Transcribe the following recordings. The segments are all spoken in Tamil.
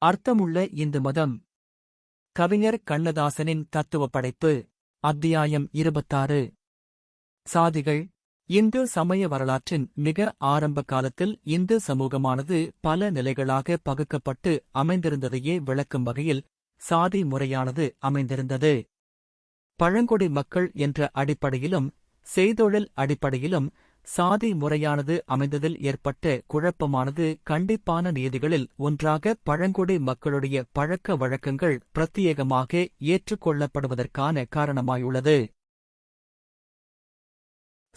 அர்த்தமுள்ள இந்து மதம். கவிஞர் கண்ணதாசனின் தத்துவ படைப்பு. அத்தியாயம் 26. சாதிகள். இந்து சமய வரலாற்றின் மிக ஆரம்ப காலத்தில் இந்து சமூகமானது பல நிலைகளாக பகுக்கப்பட்டு அமைந்திருந்ததையே விளக்கும் வகையில் சாதி முறையானது அமைந்திருந்தது. பழங்குடி மக்கள் என்ற அடிப்படையிலும் செய்தொழில் அடிப்படையிலும் சாதி முறையானது அமைந்ததில் ஏற்பட்ட குழப்பமானது கண்டிப்பான நீதிகளில் ஒன்றாக பழங்குடி மக்களுடைய பழக்க வழக்கங்கள் பிரத்தியேகமாக ஏற்றுக்கொள்ளப்படுவதற்கான காரணமாயுள்ளது.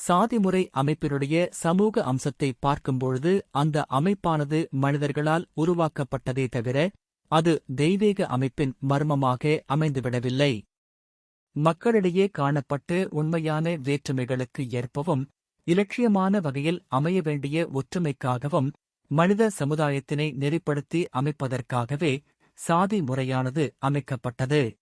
சாதிமுறை அமைப்பினுடைய சமூக அம்சத்தை பார்க்கும்பொழுது அந்த அமைப்பானது மனிதர்களால் உருவாக்கப்பட்டதே தவிர அது தெய்வீக அமைப்பின் மர்மமாக அமைந்துவிடவில்லை. மக்களிடையே காணப்பட்டு உண்மையான வேற்றுமைகளுக்கு ஏற்பவும் இலட்சியமான வகையில் அமைய வேண்டிய ஒற்றுமைக்காகவும் மனித சமுதாயத்தினை நெறிப்படுத்தி அமைப்பதற்காகவே சாதி முறையானது அமைக்கப்பட்டது.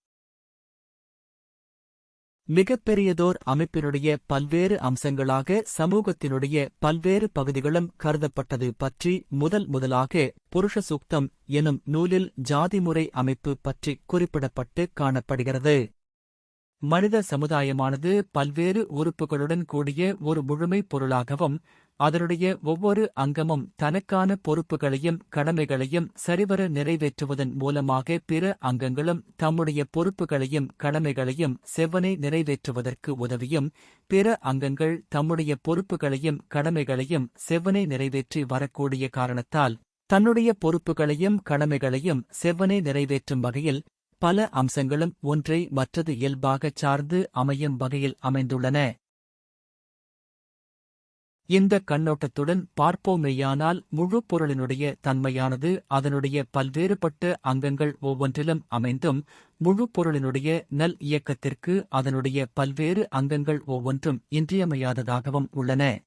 மிகப்பெரியதோர் அமைப்பினுடைய பல்வேறு அம்சங்களாக சமூகத்தினுடைய பல்வேறு பகுதிகளும் கருதப்பட்டது பற்றி முதலாக புருஷ சூக்தம் எனும் நூலில் ஜாதிமுறை அமைப்பு பற்றி குறிப்பிடப்பட்டு காணப்படுகிறது. மனித சமுதாயமானது பல்வேறு உறுப்புகளுடன் கூடிய ஒரு முழுமைப் பொருளாகவும் அதனுடைய ஒவ்வொரு அங்கமும் தனக்கான பொறுப்புகளையும் கடமைகளையும் சரிவர நிறைவேற்றுவதன் மூலமாக பிற அங்கங்களும் தம்முடைய பொறுப்புகளையும் கடமைகளையும் செவ்வனே நிறைவேற்றுவதற்கு உதவியும் பிற அங்கங்கள் தம்முடைய பொறுப்புகளையும் கடமைகளையும் செவ்வனே நிறைவேற்றி வரக்கூடிய காரணத்தால் தன்னுடைய பொறுப்புகளையும் கடமைகளையும் செவ்வனே நிறைவேற்றும் வகையில் பல அம்சங்களும் ஒன்றை மற்றது இயல்பாகச் சார்ந்து அமையும் வகையில் அமைந்துள்ளன. இந்த கண்ணோட்டத்துடன் பார்ப்போமேயானால் முழு பொருளினுடைய தன்மையானது அதனுடைய பல்வேறுபட்ட அங்கங்கள் ஒவ்வொன்றிலும் அமைந்தும் முழு பொருளினுடைய நல் இயக்கத்திற்கு அதனுடைய பல்வேறு அங்கங்கள் ஒவ்வொன்றும் இன்றியமையாததாகவும் உள்ளன.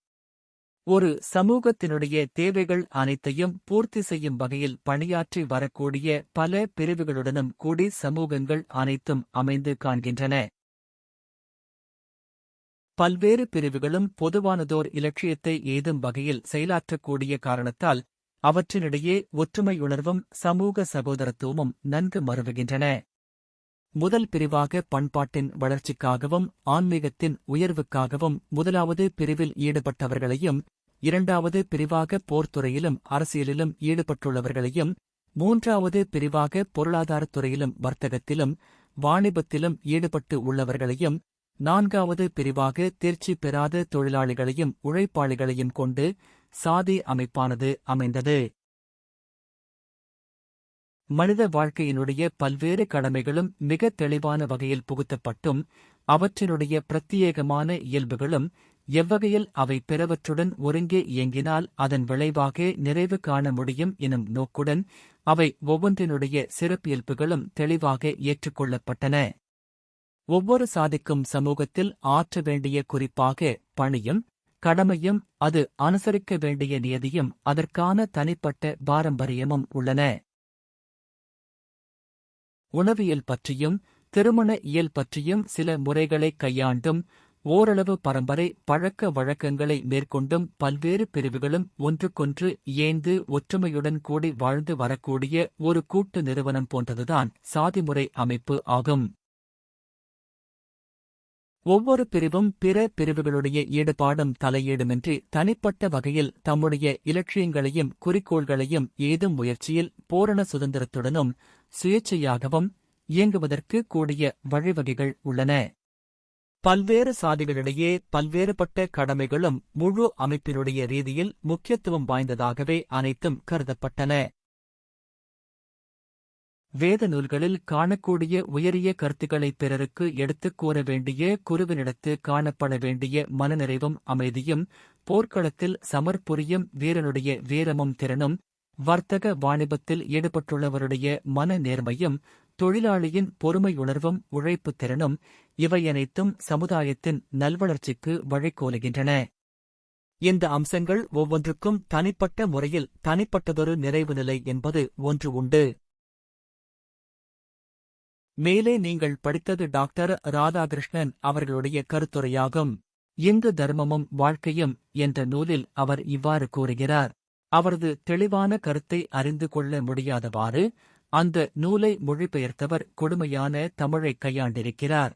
ஒரு சமூகத்தினுடைய தேவைகள் அனைத்தையும் பூர்த்தி செய்யும் வகையில் பணியாற்றி வரக்கூடிய பல பிரிவுகளுடனும் கூடி சமூகங்கள் அனைத்தும் அமைந்து காண்கின்றன. பல்வேறு பிரிவுகளும் பொதுவானதோர் இலட்சியத்தை ஏதும் வகையில் செயலாற்றக்கூடிய காரணத்தால் அவற்றினிடையே ஒற்றுமையுணர்வும் சமூக சகோதரத்துவமும் நன்கு மருவுகின்றன. முதல் பிரிவாக பண்பாட்டின் வளர்ச்சிக்காகவும் ஆன்மீகத்தின் உயர்வுக்காகவும் முதலாவது பிரிவில் ஈடுபட்டவர்களையும், இரண்டாவது பிரிவாக போர்த்துறையிலும் அரசியலிலும் ஈடுபட்டுள்ளவர்களையும், மூன்றாவது பிரிவாக பொருளாதாரத்துறையிலும் வர்த்தகத்திலும் வாணிபத்திலும் ஈடுபட்டு உள்ளவர்களையும், நான்காவது பிரிவாக தேர்ச்சி பெறாத தொழிலாளிகளையும் உழைப்பாளிகளையும் கொண்டு சாதி அமைப்பானது அமைந்தது. மனித வாழ்க்கையினுடைய பல்வேறு கடமைகளும் மிக தெளிவான வகையில் புகுத்தப்பட்டும் அவற்றினுடைய பிரத்தியேகமான இயல்புகளும் எவ்வகையில் அவை பிறவற்றுடன் ஒருங்கே இயங்கினால் அதன் விளைவாக நிறைவு காண முடியும் எனும் நோக்குடன் அவை ஒவ்வொன்றினுடைய சிறப்பியல்புகளும் தெளிவாக ஏற்றுக்கொள்ளப்பட்டன. ஒவ்வொரு சாதிக்கும் சமூகத்தில் ஆற்ற வேண்டிய குறிப்பாக பணியும் கடமையும் அது அனுசரிக்க வேண்டிய நியதியும் அதற்கான தனிப்பட்ட பாரம்பரியமும் உள்ளன. உணவியல் பற்றியும் திருமண இயல் பற்றியும் சில முறைகளைக் கையாண்டும் ஓரளவு பரம்பரை பழக்க வழக்கங்களை மேற்கொண்டும் பல்வேறு பிரிவுகளும் ஒன்றுக்கொன்று இயைந்து ஒற்றுமையுடன் கூடி வாழ்ந்து வரக்கூடிய ஒரு கூட்டு நிறுவனம் போன்றதுதான் சாதிமுறை அமைப்பு ஆகும். ஒவ்வொரு பிரிவும் பிற பிரிவுகளுடைய ஈடுபாடும் தலையீடுமின்றி தனிப்பட்ட வகையில் தம்முடைய இலட்சியங்களையும் குறிக்கோள்களையும் ஏதும் முயற்சியில் பூரண சுதந்திரத்துடனும் சுயேச்சையாகவும் இயங்குவதற்கு கூடிய வழிவகைகள் உள்ளன. பல்வேறு சாதிகளிடையே பல்வேறுபட்ட கடமைகளும் முழு அமைப்பினுடைய ரீதியில் முக்கியத்துவம் வாய்ந்ததாகவே அனைத்தும் கருதப்பட்டன. வேத நூல்களில் காணக்கூடிய உயரிய கருத்துக்களை பிறருக்கு எடுத்துக் கூற வேண்டிய குருவினிடத்து காணப்பட வேண்டிய மனநிறைவும் அமைதியும், போர்க்களத்தில் சமர்புரியும் வீரனுடைய வீரமும் திறனும், வர்த்தக வாணிபத்தில் ஈடுபட்டுள்ளவருடைய மன நேர்மையும், தொழிலாளியின் பொறுமையுணர்வும் உழைப்புத் திறனும் இவையனைத்தும் சமுதாயத்தின் நல்வளர்ச்சிக்கு வழிகோலுகின்றன. இந்த அம்சங்கள் ஒவ்வொன்றுக்கும் தனிப்பட்ட முறையில் தனிப்பட்டதொரு நிறைவு நிலை என்பது ஒன்று உண்டு. மேலே நீங்கள் படித்தது டாக்டர் ராதாகிருஷ்ணன் அவர்களுடைய கருத்துரையாகும். இந்து தர்மமும் வாழ்க்கையும் என்ற நூலில் அவர் இவ்வாறு கூறுகிறார். அவரது தெளிவான கருத்தை அறிந்து கொள்ள முடியாதவாறு அந்த நூலை மொழிபெயர்த்தவர் கொடுமையான தமிழைக் கையாண்டிருக்கிறார்.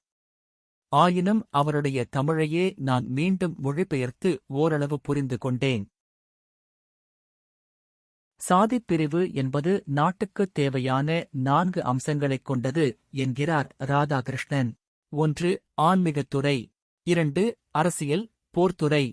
ஆயினும் அவருடைய தமிழையே நான் மீண்டும் மொழிபெயர்த்து ஓரளவு புரிந்து கொண்டேன். சாதிப் பிரிவு என்பது நாட்டுக்குத் தேவையான 4 அம்சங்களைக் கொண்டது என்கிறார் ராதாகிருஷ்ணன். 1. ஆன்மீகத்துறை. 2. அரசியல், போர்த்துறை.